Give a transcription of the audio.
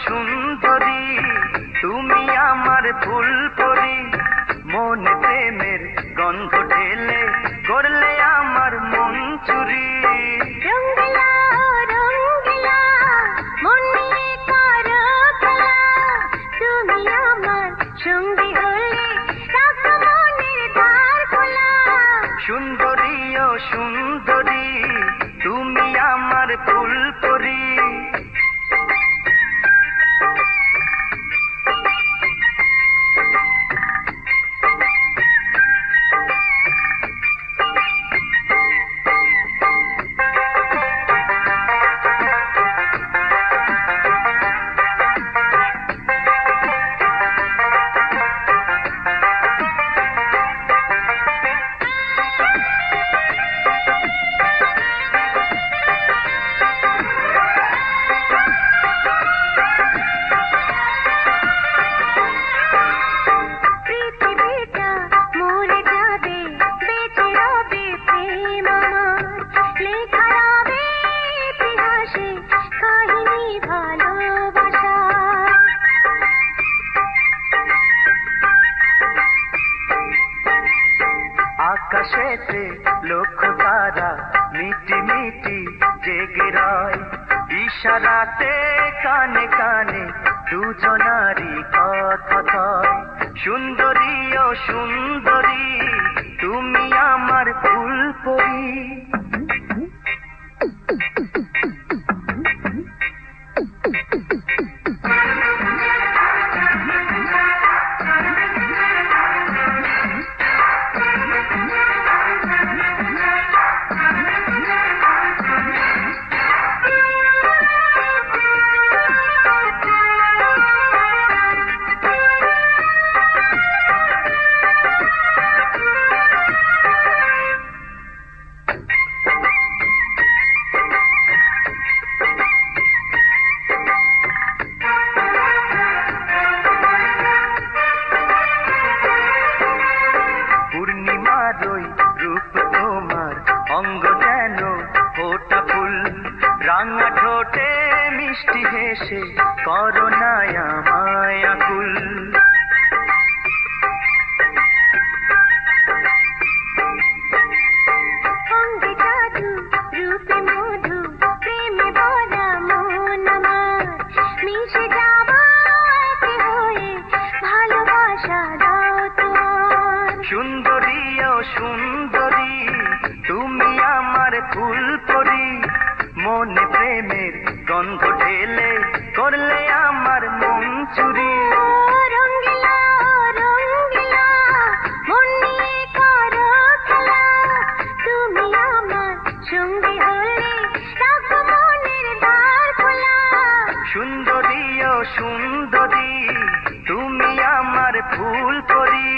সুন্দরী তুমি আমার ফুল পরি, মনে প্রেমের গন্ধ ঢেলে করলে আমার মন চুরি। রঙ্গিলা রঙ্গিলা মন নিয়ে করো খেলা, তুমি আমার সঙ্গী হলে রাখো মনের দ্বার খোলা। সুন্দরী ও সুন্দরী তুমি আমার ফুল পরি। আকাশেতে লক্ষ তারা মিটি মিটি জেগে রয়, ইশারাতে কানে কানে দুজনারই কথা কয়। সুন্দরী ও সুন্দরী তুমি আমার ফুল পরি। রূপ তোমার অঙ্গ যেন ফোটা ফুল, রাঙা ঠোঁটে মিষ্টি হেসে করোনায় আমায় আকুল। অঙ্গে জাদু রূপে মধু প্রেমে ভরা মন আমার, মিশে যাবো একে হয়ে ভালোবাসা দাও তোমার। সুন্দরী ও সুন্দরী তুমি আমার ফুল পরি, মনে প্রেমের গন্ধ ঢেলে করলে আমার মন চুরি। রঙ্গিলা রঙ্গিলা মন নিয়ে করো খেলা, তুমি আমার সঙ্গী হলে রাখো মনের দ্বার খোলা। সুন্দরী ও সুন্দরী তুমি আমার ফুল পরি।